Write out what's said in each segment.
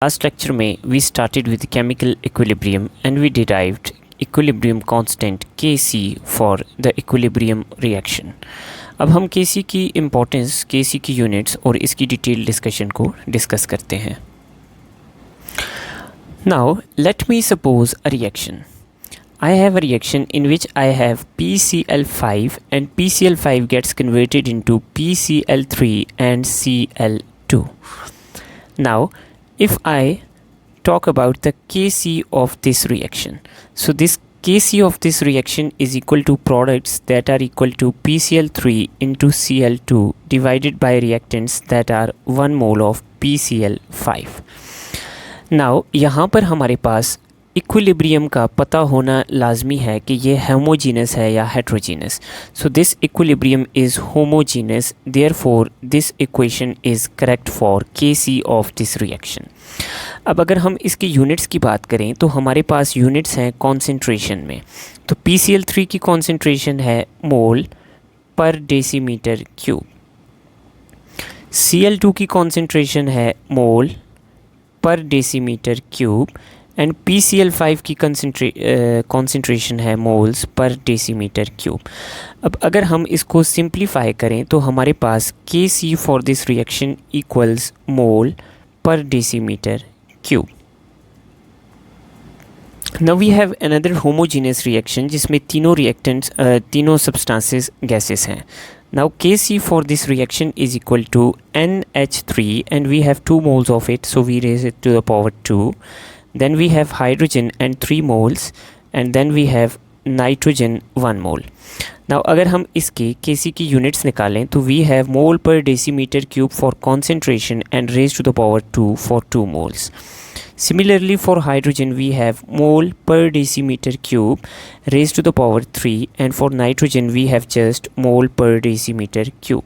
Last lecture में we started with chemical equilibrium and we derived equilibrium constant Kc for the equilibrium reaction. अब हम Kc की importance, Kc की units और इसकी डिटेल डिस्कशन को डिस्कस करते हैं. Now let me suppose a reaction. I have a reaction in which I have PCl5 and PCl5 gets converted into PCl3 and Cl2. Now if I talk about the Kc of this reaction, so this Kc of this reaction is equal to products that are equal to PCl3 into Cl2 divided by reactants that are 1 mole of PCl5. Now यहाँ पर हमारे पास equilibrium का पता होना लाजमी है कि ये होमोजीनस है या heterogeneous. So this equilibrium is homogeneous, therefore this equation is correct for Kc of this reaction. अब अगर हम इसकी यूनिट्स की बात करें तो हमारे पास यूनिट्स हैं कॉन्सेंट्रेशन में. तो PCl3 की कॉन्सेंट्रेशन है मोल पर डेसीमीटर क्यूब. Cl2 की कॉन्सेंट्रेशन है मोल per decimetre cube and PCl5 की कॉन्सेंट्रेशन है मोल्स पर डेसीमीटर क्यूब. अब अगर हम इसको सिंप्लीफाई करें तो हमारे पास Kc for this reaction equals mole per decimetre cube. Now we have another homogeneous reaction जिसमें तीनों रिएक्टेंट्स तीनों सब्सटेंसेस गैसेस हैं. Now Kc for this reaction is equal to NH3 and we have 2 moles of it, so we raise it to the power 2. Then we have hydrogen and 3 moles and then we have nitrogen 1 mole. Now अगर हम इसके Kc की units निकालें तो we have mole per decimeter cube for concentration and raised to the power 2 for 2 moles. Similarly for hydrogen we have mole per decimeter cube raised to the power 3 and for nitrogen we have just mole per decimeter cube.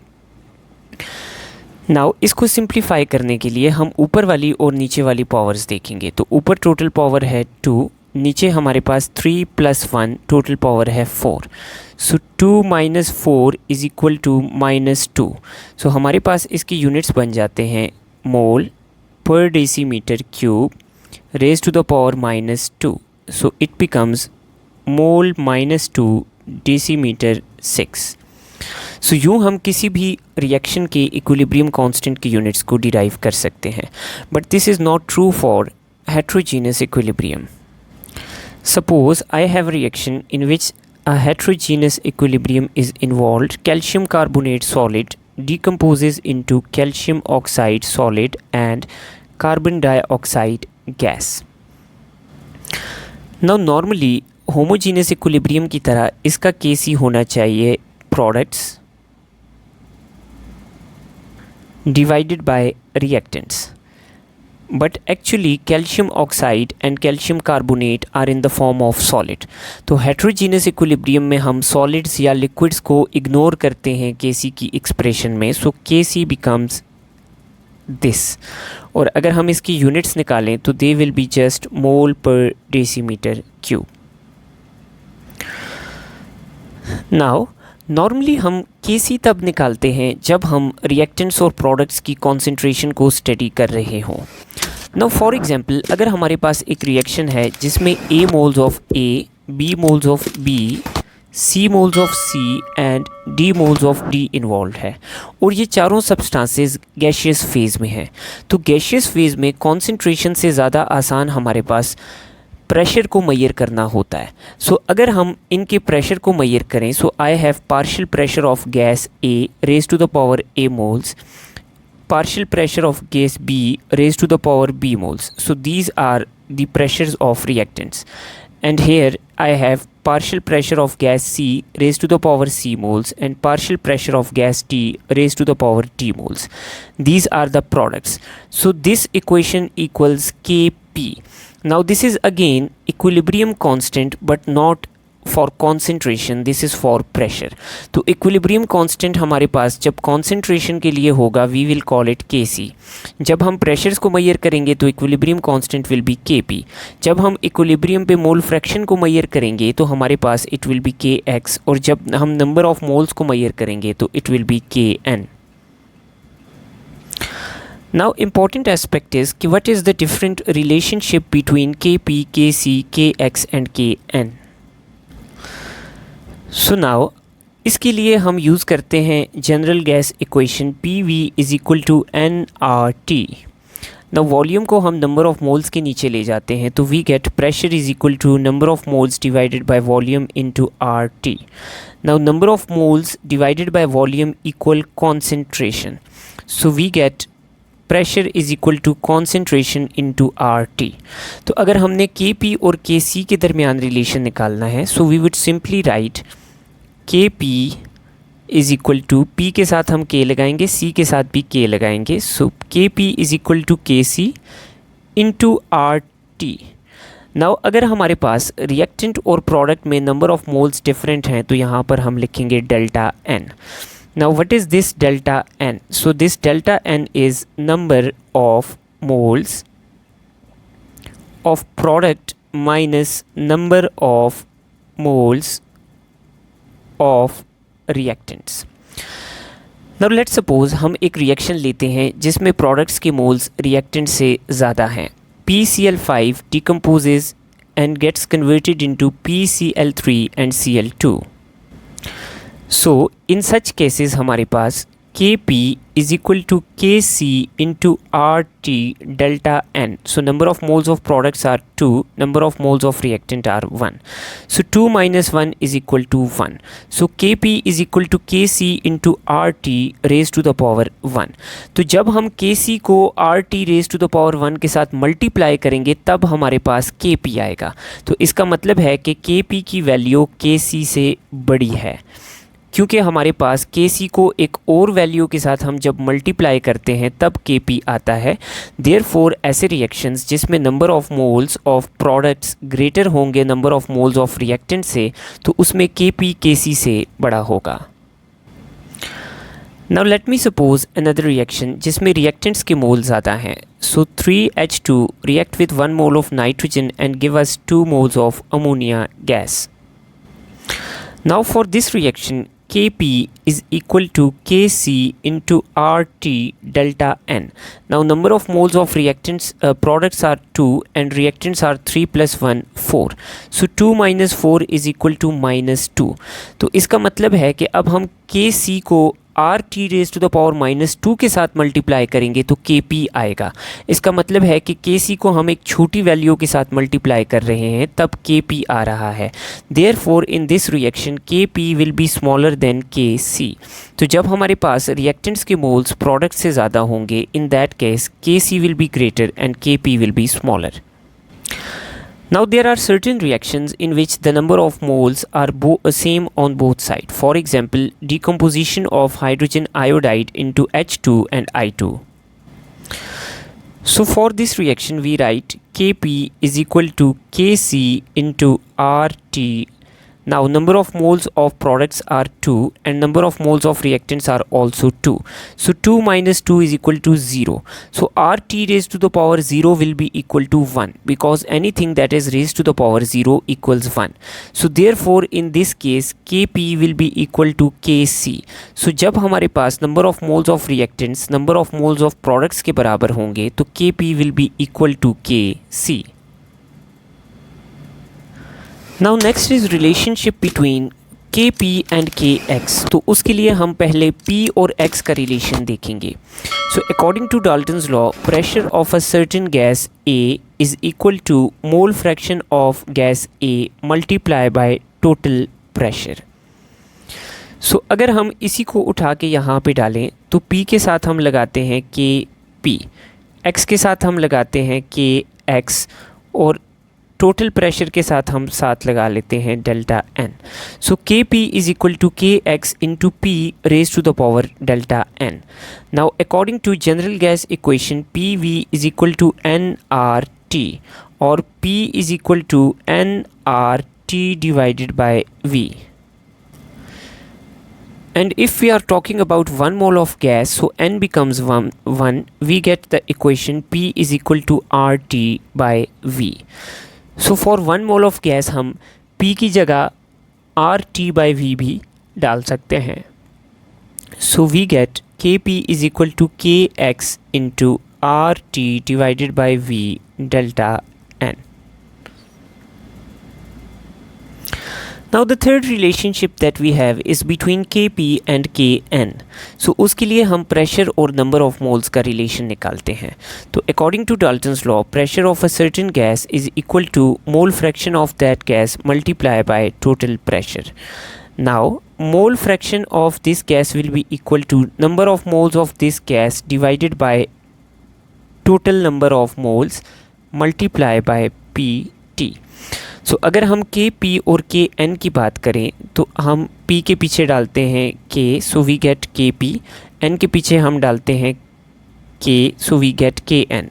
Now इसको simplify करने के लिए हम ऊपर वाली और नीचे वाली पावर्स देखेंगे. तो ऊपर टोटल पावर है 2, नीचे हमारे पास 3 + 1 टोटल पावर है 4. सो 2 - 4 इज़ इक्वल टू -2. सो हमारे पास इसकी यूनिट्स बन जाते हैं मोल per decimeter cube raised to the power -2. So it becomes mole -2 decimeter 6. So यूँ हम किसी भी रिएक्शन के इक्विलिब्रियम कांस्टेंट की यूनिट्स को डिराइव कर सकते हैं. But this is not true for heterogeneous equilibrium. Suppose I have a reaction in which a heterogeneous equilibrium is involved. Calcium carbonate solid decomposes into calcium oxide solid and carbon dioxide gas. Now normally homogeneous equilibrium की तरह इसका Kc होना चाहिए products divided by reactants. But actually calcium oxide and calcium carbonate are in the form of solid. तो heterogeneous equilibrium में हम solids या liquids को ignore करते हैं Kc की expression में. So Kc becomes this. और अगर हम इसकी यूनिट्स निकालें तो they will be just mole per decimeter cube. Now normally हम Kc तब निकालते हैं जब हम रिएक्टेंट्स और प्रोडक्ट्स की कॉन्सेंट्रेशन को स्टडी कर रहे हों. नाउ फॉर एग्जांपल अगर हमारे पास एक रिएक्शन है जिसमें A moles of A, B moles of B, C moles of C and D moles of D involve है और ये चारों सब्सटेंसेस गैशियस फेज़ में हैं. तो गैशियस फेज़ में कॉन्सेंट्रेशन से ज़्यादा आसान हमारे पास प्रेशर को मेजर करना होता है. सो अगर हम इनके प्रेशर को मेजर करें so I have partial pressure of gas A raise to the power A moles, partial pressure of gas B raised to the power B moles. So these are the pressures of reactants. And here I have partial pressure of gas C raised to the power C moles and partial pressure of gas D raised to the power D moles. These are the products. So this equation equals Kp. Now this is again equilibrium constant but not for concentration, this is for pressure. तो equilibrium constant हमारे पास जब concentration के लिए होगा we will call it Kc. जब हम pressures को major करेंगे तो equilibrium constant will be Kp. जब हम equilibrium पे mole fraction को मेजर करेंगे तो हमारे पास it will be Kx और जब हम number of moles को मेजर करेंगे तो it will be Kn. Now important aspect is कि what is the different relationship between Kp, Kc, Kx and Kn. So now इसके लिए हम यूज़ करते हैं general gas equation PV is equal to nRT. ना volume को हम number of moles के नीचे ले जाते हैं तो we get pressure is equal to number of moles divided by volume into RT. Now number of moles divided by volume equal concentration, so we get pressure is equal to concentration into RT. तो अगर हमने Kp और Kc के दरमियान relation निकालना है so we would simply write Kp is equal to P के साथ हम K लगाएंगे, C के साथ भी K लगाएंगे. So Kp is equal to Kc into RT. Now अगर हमारे पास रिएक्टेंट और प्रोडक्ट में नंबर ऑफ मोल्स डिफरेंट हैं तो यहाँ पर हम लिखेंगे delta N. Now what is this delta N? So this delta N is number of moles of product minus number of moles of reactants. Now let's suppose हम एक reaction लेते हैं जिसमें प्रोडक्ट्स के मोल्स रिएक्टेंट से ज़्यादा हैं. PCl5 decomposes and gets converted into PCl3 and Cl2. So in such cases हमारे पास Kp is equal to Kc into RT delta N. So number of moles of products are 2, number of moles of reactant are 1. So 2 minus 1 is equal to 1. So Kp is equal to Kc into RT raised to the power 1. तो जब हम Kc को RT raised to the power 1 के साथ multiply करेंगे तब हमारे पास Kp आएगा. तो इसका मतलब है कि Kp की वैल्यू Kc से बड़ी है क्योंकि हमारे पास Kc को एक और वैल्यू के साथ हम जब मल्टीप्लाई करते हैं तब Kp आता है. देयरफॉर ऐसे रिएक्शंस जिसमें number of moles of products greater होंगे number of moles of reactant से तो उसमें Kp Kc से बड़ा होगा. Now let me suppose another reaction जिसमें रिएक्टेंट्स के मोल ज़्यादा हैं. So 3H2 react with 1 mole of nitrogen and give us 2 moles of ammonia gas. Now for this reaction Kp is equal to Kc into RT delta N. Now number of moles of reactants products are 2 and reactants are 3 plus 1 4. So 2 minus 4 is equal to minus 2. तो इसका मतलब है कि अब हम Kc को RT raised to the power minus 2 के साथ मल्टीप्लाई करेंगे तो Kp आएगा. इसका मतलब है कि Kc को हम एक छोटी वैल्यू के साथ मल्टीप्लाई कर रहे हैं तब Kp आ रहा है. Therefore in this reaction Kp will be smaller than Kc. तो जब हमारे पास रिएक्टेंट्स के मोल्स प्रोडक्ट से ज़्यादा होंगे in that case Kc will be greater and Kp will be smaller. Now there are certain reactions in which the number of moles are same on both sides. For example, decomposition of hydrogen iodide into H2 and I2. So for this reaction we write Kp is equal to Kc into RT. Now number of moles of products are 2 and number of moles of reactants are also 2. So 2 minus 2 is equal to 0. So RT raised to the power 0 will be equal to 1 because anything that is raised to the power 0 equals 1. So therefore in this case Kp will be equal to Kc. So जब हमारे पास number of moles of reactants number of moles of products के बराबर होंगे तो Kp will be equal to Kc. Now next is relationship between Kp and Kx. तो उसके लिए हम पहले P और X का रिलेशन देखेंगे. So according to Dalton's law, pressure of a certain gas A is equal to mole fraction of gas A multiplied by total pressure. So अगर हम इसी को उठा के यहाँ पे डालें तो P के साथ हम लगाते हैं Kp, X के साथ हम लगाते हैं Kx और टोटल प्रेशर के साथ हम साथ लगा लेते हैं delta N. So Kp is equal to Kx into P raise to the power delta N. Now according to general gas equation PV is equal to nRT और P is equal to nRT divided by V. And if we are talking about 1 mole of gas, so N becomes 1, we get the equation P is equal to RT by V. So for 1 mole of gas हम P की जगह RT by V भी डाल सकते हैं. So we get K P is equal to K X into R T divided by V delta N. Now the third relationship that we have is between Kp and Kn. So उसके लिए हम pressure और number of moles का relation निकालते हैं. तो according to Dalton's law, pressure of a certain gas is equal to mole fraction of that gas multiplied by total pressure. Now mole fraction of this gas will be equal to number of moles of this gas divided by total number of moles multiplied by Pt. सो अगर हम के P और के N की बात करें तो हम पी के पीछे डालते हैं K, so we get K P. N के पीछे हम डालते हैं K, so we get K N.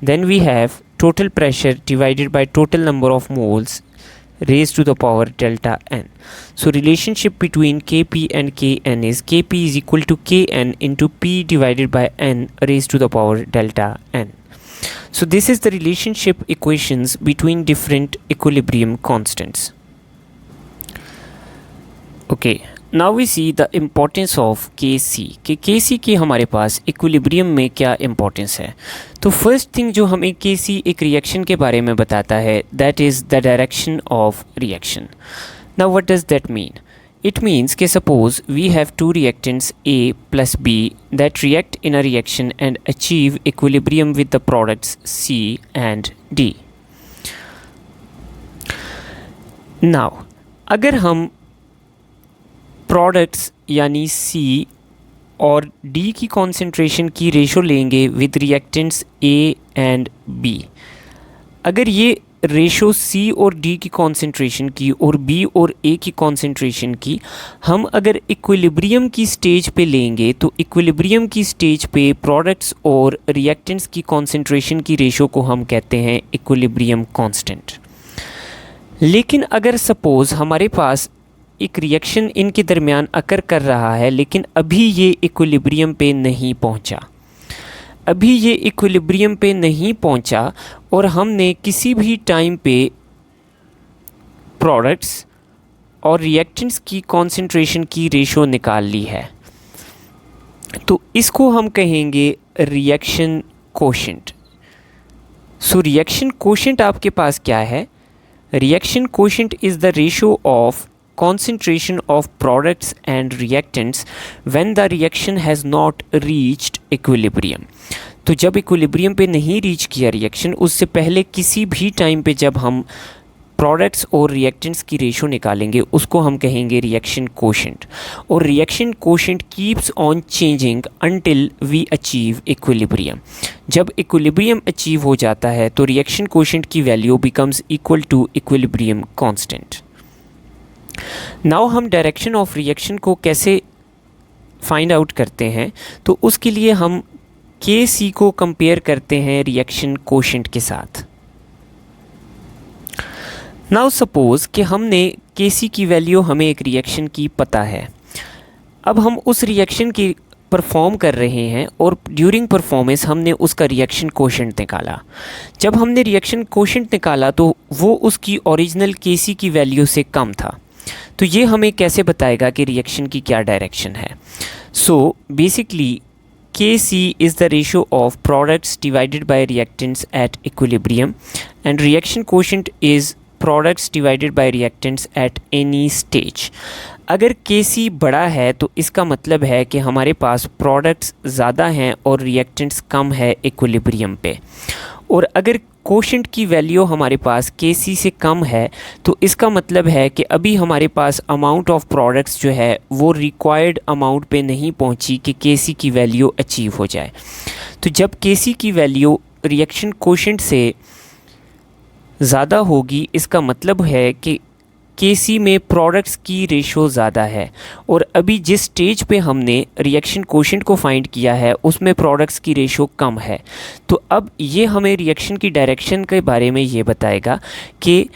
Then we have total pressure divided by total number of moles raised to the power delta n. So relationship between Kp and Kn is Kp is equal to Kn into P divided by n raised to the power delta n. So this is the relationship equations between different equilibrium constants. Okay, now we see the importance of Kc. कि Kc की हमारे पास equilibrium में क्या importance है. तो first thing जो हमें Kc एक reaction के बारे में बताता है, that is the direction of reaction. Now what does that mean? It means कि suppose we have two reactants A plus B that react in a reaction and achieve equilibrium with the products C and D. Now अगर हम products यानी C और D की concentration की ratio लेंगे with reactants A and B, अगर ये ratio C और D की कॉन्सेंट्रेशन की और B और A की कॉन्सेंट्रेशन की हम अगर इक्विलिब्रियम की स्टेज पे लेंगे तो इक्विलिब्रियम की स्टेज पे प्रोडक्ट्स और रिएक्टेंट्स की कॉन्सेंट्रेशन की रेशो को हम कहते हैं इक्विलिब्रियम कांस्टेंट. लेकिन अगर सपोज़ हमारे पास एक रिएक्शन इनके दरमियान अकर कर रहा है लेकिन अभी ये इक्विलिब्रियम पे नहीं पहुंचा, अभी ये इक्विलिब्रियम पे नहीं पहुंचा और हमने किसी भी टाइम पे प्रोडक्ट्स और रिएक्टेंट्स की कॉन्सेंट्रेशन की रेशो निकाल ली है, तो इसको हम कहेंगे reaction quotient. So reaction quotient आपके पास क्या है? Reaction quotient is the ratio of concentration of products and reactants when the reaction has not reached equilibrium. तो जब इक्विलिब्रियम पे नहीं रीच किया रिएक्शन, उससे पहले किसी भी टाइम पे जब हम प्रोडक्ट्स और रिएक्टेंट्स की रेशो निकालेंगे उसको हम कहेंगे रिएक्शन कोशेंट. और reaction quotient keeps on changing until we achieve equilibrium. जब इक्विलिब्रियम अचीव हो जाता है तो रिएक्शन कोशेंट की value becomes equal to equilibrium constant. Now हम डायरेक्शन ऑफ रिएक्शन को कैसे फाइंड आउट करते हैं, तो उसके लिए हम Kc को कंपेयर करते हैं रिएक्शन कोशेंट के साथ. नाउ सपोज़ कि हमने Kc की वैल्यू हमें एक रिएक्शन की पता है. अब हम उस रिएक्शन की परफॉर्म कर रहे हैं और ड्यूरिंग परफॉर्मेंस हमने उसका रिएक्शन कोशेंट निकाला. जब हमने रिएक्शन कोशेंट निकाला तो वो उसकी ओरिजिनल Kc की वैल्यू से कम था. तो ये हमें कैसे बताएगा कि रिएक्शन की क्या डायरेक्शन है? So basically Kc is the ratio of products divided by reactants at equilibrium and reaction quotient is products divided by reactants at any stage. अगर Kc बड़ा है तो इसका मतलब है कि हमारे पास प्रोडक्ट्स ज़्यादा हैं और रिएक्टेंट्स कम है इक्विलिब्रियम पे. और अगर कोशेंट की वैल्यू हमारे पास Kc से कम है तो इसका मतलब है कि अभी हमारे पास अमाउंट ऑफ प्रोडक्ट्स जो है वो रिक्वायर्ड अमाउंट पे नहीं पहुंची कि Kc की वैल्यू अचीव हो जाए. तो जब Kc की वैल्यू रिएक्शन कोशेंट से ज़्यादा होगी इसका मतलब है कि Kc में प्रोडक्ट्स की रेशो ज़्यादा है और अभी जिस स्टेज पे हमने रिएक्शन कोशेंट को फाइंड किया है उसमें प्रोडक्ट्स की रेशो कम है. तो अब ये हमें रिएक्शन की डायरेक्शन के बारे में ये बताएगा कि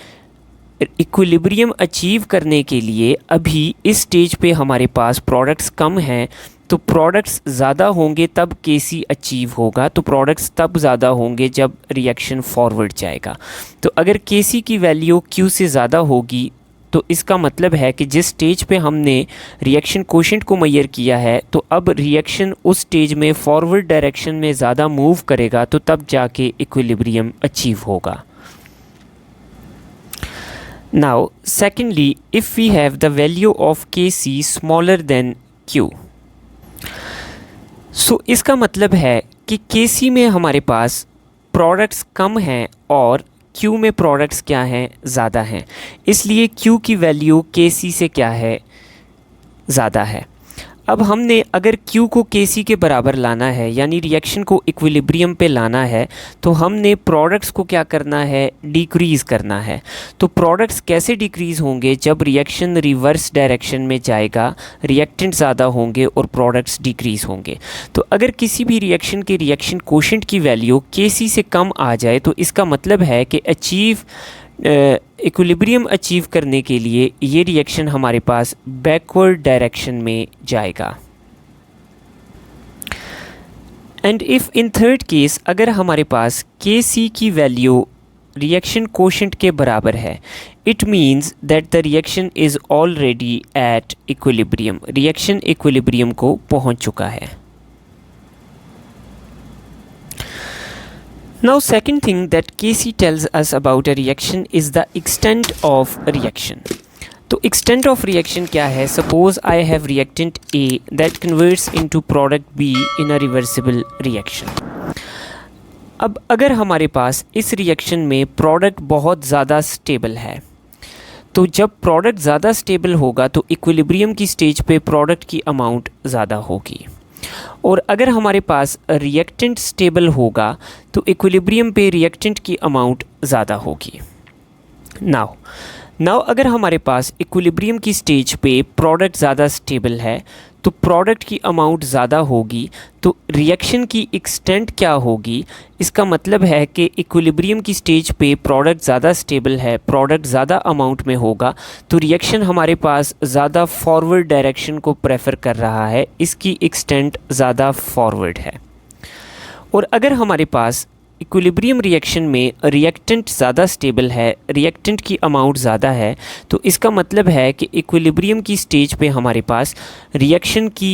इक्विलिब्रियम अचीव करने के लिए अभी इस स्टेज पे हमारे पास प्रोडक्ट्स कम हैं, तो प्रोडक्ट्स ज़्यादा होंगे तब Kc अचीव होगा, तो प्रोडक्ट्स तब ज़्यादा होंगे जब रिएक्शन फॉरवर्ड जाएगा. तो अगर Kc की वैल्यू Q से ज़्यादा होगी तो इसका मतलब है कि जिस स्टेज पे हमने रिएक्शन कोशेंट को मेजर किया है, तो अब रिएक्शन उस स्टेज में फॉरवर्ड डायरेक्शन में ज़्यादा मूव करेगा, तो तब जाके इक्विलिब्रियम अचीव होगा। Now secondly, if we have the value of Kc smaller than Q, सो इसका मतलब है कि Kc में हमारे पास प्रोडक्ट्स कम हैं और Q में प्रोडक्ट्स क्या हैं, ज़्यादा हैं, इसलिए Q की वैल्यू Kc से क्या है, ज़्यादा है। अब हमने अगर Q को Kc के बराबर लाना है, यानी रिएक्शन को इक्विलिब्रियम पे लाना है, तो हमने प्रोडक्ट्स को क्या करना है, डिक्रीज़ करना है। तो प्रोडक्ट्स कैसे डिक्रीज़ होंगे, जब रिएक्शन रिवर्स डायरेक्शन में जाएगा, रिएक्टेंट ज़्यादा होंगे और प्रोडक्ट्स डिक्रीज़ होंगे। तो अगर किसी भी रिएक्शन के रिएक्शन कोशेंट की वैल्यू Kc से कम आ जाए, तो इसका मतलब है कि इक्विलिब्रियम अचीव करने के लिए ये रिएक्शन हमारे पास बैकवर्ड डायरेक्शन में जाएगा। And if in third case, अगर हमारे पास Kc की वैल्यू रिएक्शन कोशेंट के बराबर है, it means that the reaction is already at equilibrium, reaction equilibrium को पहुंच चुका है। Now second thing that Kc tells us about a reaction is the extent of reaction. तो extent of reaction क्या है? Suppose I have reactant A that converts into product B in a reversible reaction. अब अगर हमारे पास इस reaction में product बहुत ज़्यादा स्टेबल है, तो जब प्रोडक्ट ज़्यादा स्टेबल होगा तो इक्विलिब्रियम की स्टेज पे प्रोडक्ट की अमाउंट ज़्यादा होगी, और अगर हमारे पास रिएक्टेंट स्टेबल होगा तो इक्विलिब्रियम पे रिएक्टेंट की अमाउंट ज़्यादा होगी। नाउ अगर हमारे पास इक्विलिब्रियम की स्टेज पे प्रोडक्ट ज़्यादा स्टेबल है तो प्रोडक्ट की अमाउंट ज़्यादा होगी, तो रिएक्शन की एक्सटेंट क्या होगी, इसका मतलब है कि इक्विलिब्रियम की स्टेज पे प्रोडक्ट ज़्यादा स्टेबल है, प्रोडक्ट ज़्यादा अमाउंट में होगा, तो रिएक्शन हमारे पास ज़्यादा फॉरवर्ड डायरेक्शन को प्रेफर कर रहा है, इसकी एक्सटेंट ज़्यादा फॉरवर्ड है। और अगर हमारे पास इक्विलिब्रियम रिएक्शन में रिएक्टेंट ज़्यादा स्टेबल है, रिएक्टेंट की अमाउंट ज़्यादा है, तो इसका मतलब है कि इक्विलिब्रियम की स्टेज पे हमारे पास रिएक्शन की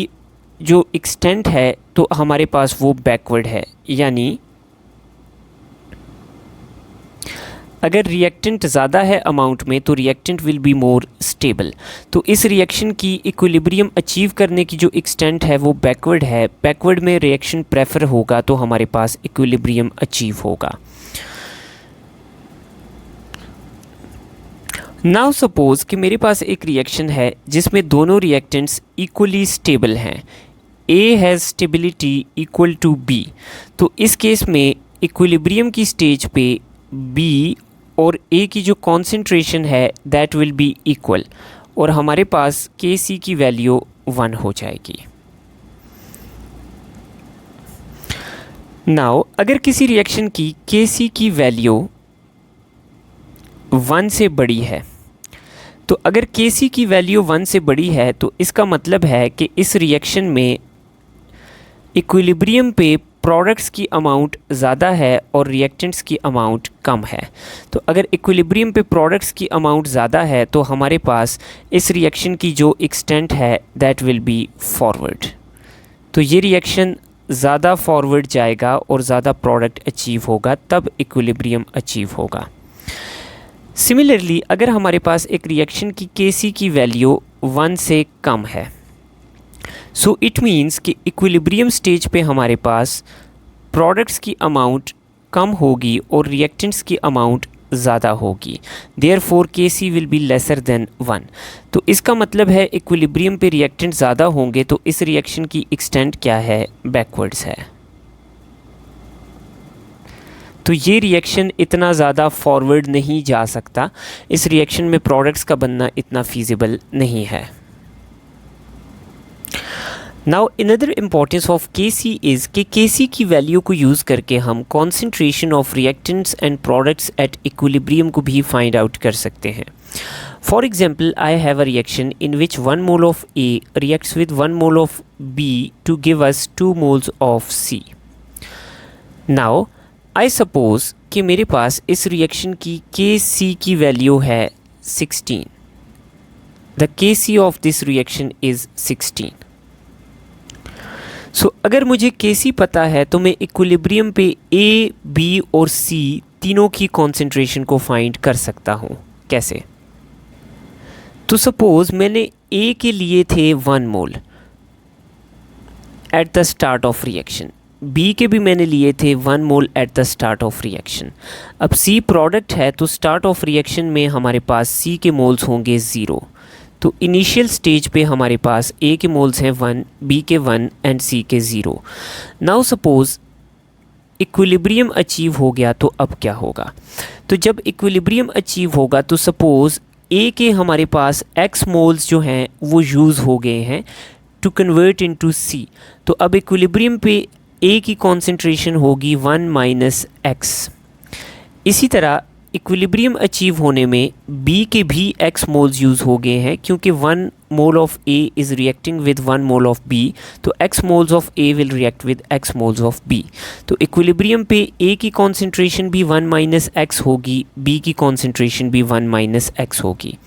जो एक्सटेंट है तो हमारे पास वो बैकवर्ड है, यानी अगर रिएक्टेंट ज़्यादा है अमाउंट में तो reactant will be more stable. तो इस रिएक्शन की इक्विलिब्रियम अचीव करने की जो एक्सटेंट है वो बैकवर्ड है, बैकवर्ड में रिएक्शन प्रेफर होगा तो हमारे पास इक्विलिब्रियम अचीव होगा। नाउ सपोज कि मेरे पास एक रिएक्शन है जिसमें दोनों रिएक्टेंट्स इक्वली स्टेबल हैं, A has stability equal to B, तो इस केस में इक्विलिब्रियम की स्टेज पे B और A की जो कॉन्सेंट्रेशन है दैट विल बी इक्वल, और हमारे पास Kc की वैल्यू 1 हो जाएगी। नाउ अगर किसी रिएक्शन की Kc की वैल्यू 1 से बड़ी है, तो अगर Kc की वैल्यू 1 से बड़ी है तो इसका मतलब है कि इस रिएक्शन में इक्विलिब्रियम पे प्रोडक्ट्स की अमाउंट ज़्यादा है और रिएक्टेंट्स की अमाउंट कम है। तो अगर इक्विलिब्रियम पे प्रोडक्ट्स की अमाउंट ज़्यादा है तो हमारे पास इस रिएक्शन की जो एक्सटेंट है दैट विल बी फॉरवर्ड, तो ये रिएक्शन ज़्यादा फॉरवर्ड जाएगा और ज़्यादा प्रोडक्ट अचीव होगा, तब इक्विलिब्रियम अचीव होगा। सिमिलरली अगर हमारे पास एक रिएक्शन की Kc की वैल्यू 1 से कम है, सो इट मीन्स कि इक्विलिब्रियम स्टेज पे हमारे पास प्रोडक्ट्स की अमाउंट कम होगी और रिएक्टेंट्स की अमाउंट ज़्यादा होगी, therefore Kc will be lesser than 1। तो इसका मतलब है इक्विलिब्रियम पे रिएक्टेंट ज़्यादा होंगे तो इस रिएक्शन की एक्सटेंट क्या है, बैकवर्ड्स है। तो ये रिएक्शन इतना ज़्यादा फॉरवर्ड नहीं जा सकता, इस रिएक्शन में प्रोडक्ट्स का बनना इतना फीजिबल नहीं है। Now another importance of Kc is कि Kc की वैल्यू को यूज़ करके हम concentration of reactants and products at equilibrium को भी फाइंड आउट कर सकते हैं। For example I have a reaction in which 1 mole of A reacts with 1 mole of B to give us 2 moles of C। Now I suppose कि मेरे पास इस reaction की Kc की वैल्यू है 16, the Kc of this reaction is 16। सो अगर मुझे Kc पता है तो मैं इक्विलिब्रियम पे A, B और C तीनों की कॉन्सेंट्रेशन को फाइंड कर सकता हूँ। कैसे? तो सपोज़ मैंने A के लिए थे 1 mole at the start of reaction, B के भी मैंने लिए थे 1 mole at the start of reaction. अब C प्रोडक्ट है तो स्टार्ट ऑफ रिएक्शन में हमारे पास C के मोल्स होंगे 0। तो इनिशियल स्टेज पे हमारे पास A के मोल्स हैं 1, B के 1 एंड C के 0। नाउ सपोज़ इक्विलिब्रियम अचीव हो गया तो अब क्या होगा? तो जब इक्विलिब्रियम अचीव होगा तो सपोज़ A के हमारे पास X मोल्स जो हैं वो यूज़ हो गए हैं टू कन्वर्ट इनटू C। तो अब इक्विलिब्रियम पे A की कॉन्सेंट्रेशन होगी 1 माइनस X। इसी तरह इक्विलिब्रियम अचीव होने में B के भी X मोल्स यूज़ हो गए हैं क्योंकि 1 mole of A is reacting with 1 mole of B, तो X moles of A will react with X moles of B। तो इक्विलिब्रियम पे A की कॉन्सेंट्रेशन भी 1 माइनस X होगी, B की कॉन्सेंट्रेशन भी 1 माइनस X होगी।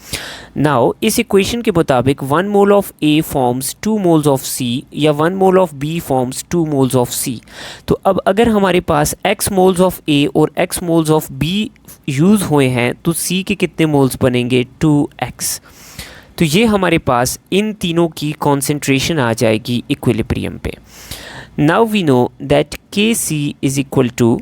नाउ इस इक्वेशन के मुताबिक 1 mole of A forms 2 moles of C या 1 mole of B forms 2 moles of C। तो अब अगर हमारे पास X मोल्स ऑफ A और X moles of B use हुए हैं तो C के कितने मोल्स बनेंगे? 2X। तो ये हमारे पास इन तीनों की कॉन्सेंट्रेशन आ जाएगी इक्विलिब्रियम पे। Now we know that Kc is equal to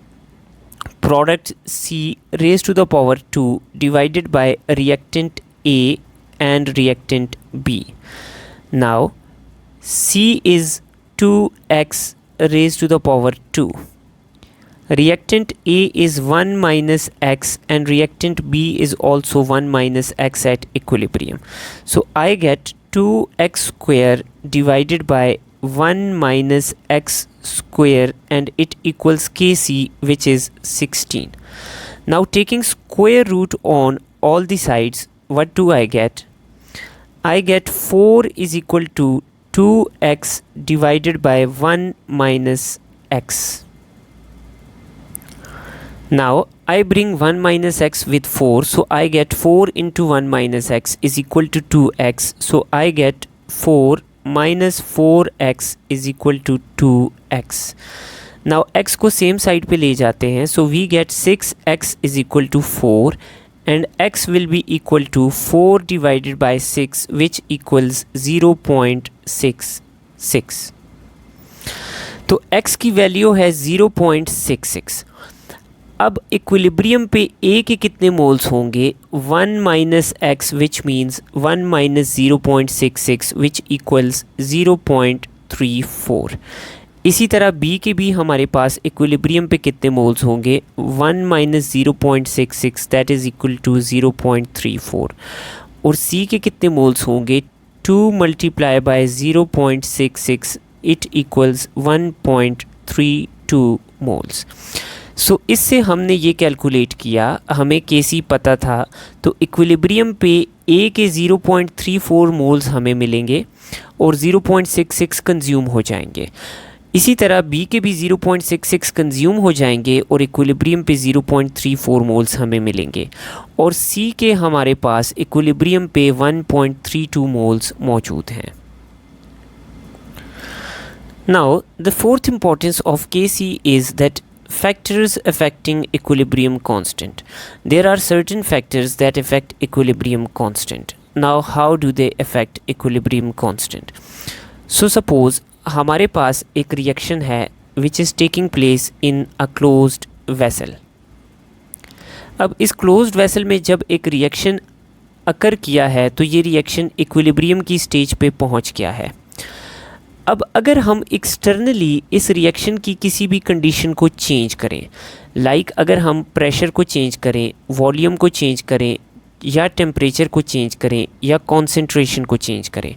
product C raise to the power 2 divided by reactant A and reactant B. Now C is 2x raised to the power 2. Reactant A is 1 minus x and reactant B is also 1 minus x at equilibrium. So I get 2x square divided by 1 minus x square and it equals Kc, which is 16. Now taking square root on all the sides, what do I get? I get 4 is equal to 2x divided by 1 minus x. Now I bring 1 minus x with 4, so I get 4 into 1 minus x is equal to 2x. So I get 4 minus 4x is equal to 2x. Now x को same side पे ले जाते हैं, so we get 6x is equal to 4 and x will be equal to 4 divided by 6 which equals 0.66। तो x की value है 0.66। अब equilibrium पे A के कितने मोल्स होंगे? 1 minus x which means 1 minus 0.66 which equals 0.34। इसी तरह B के भी हमारे पास इक्विलिब्रियम पे कितने मोल्स होंगे? 1 minus 0.66 that is equal to 0.34। और C के कितने मोल्स होंगे? 2 multiply by 0.66 it equals 1.32 moles. So इससे हमने ये कैलकुलेट किया, हमें Kc पता था तो इक्विलिब्रियम पे A के 0.34 मोल्स हमें मिलेंगे और 0.66 कंज्यूम हो जाएंगे। इसी तरह B के भी 0.66 कंज्यूम हो जाएंगे और इक्विलिब्रियम पे 0.34 मोल्स हमें मिलेंगे और C के हमारे पास इक्विलिब्रियम पे 1.32 मोल्स मौजूद हैं। Now the fourth importance of Kc is that factors affecting equilibrium constant. There are certain factors that affect equilibrium constant. Now how do they affect equilibrium constant? So suppose हमारे पास एक reaction है which is taking place in a closed vessel. अब इस closed vessel में जब एक reaction occur किया है तो ये रिएक्शन इक्विलिब्रियम की स्टेज पे पहुंच गया है। अब अगर हम एक्सटर्नली इस रिएक्शन की किसी भी कंडीशन को चेंज करें, लाइक अगर हम प्रेशर को चेंज करें, वॉल्यूम को चेंज करें या टेम्परेचर को चेंज करें या कॉन्सेंट्रेशन को चेंज करें,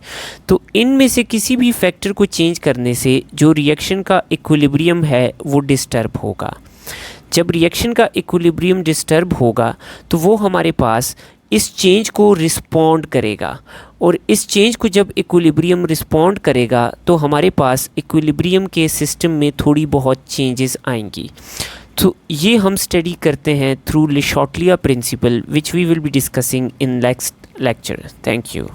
तो इनमें से किसी भी फैक्टर को चेंज करने से जो रिएक्शन का इक्विलिब्रियम है वो डिस्टर्ब होगा। जब रिएक्शन का इक्विलिब्रियम डिस्टर्ब होगा तो वो हमारे पास इस चेंज को रिस्पॉन्ड करेगा और इस चेंज को जब इक्विलिब्रियम रिस्पॉन्ड करेगा तो हमारे पास इक्विलिब्रियम के सिस्टम में थोड़ी बहुत चेंजेस आएंगी। तो ये हम स्टडी करते हैं through Le Chatelier principle which we will be discussing in next lecture. Thank you.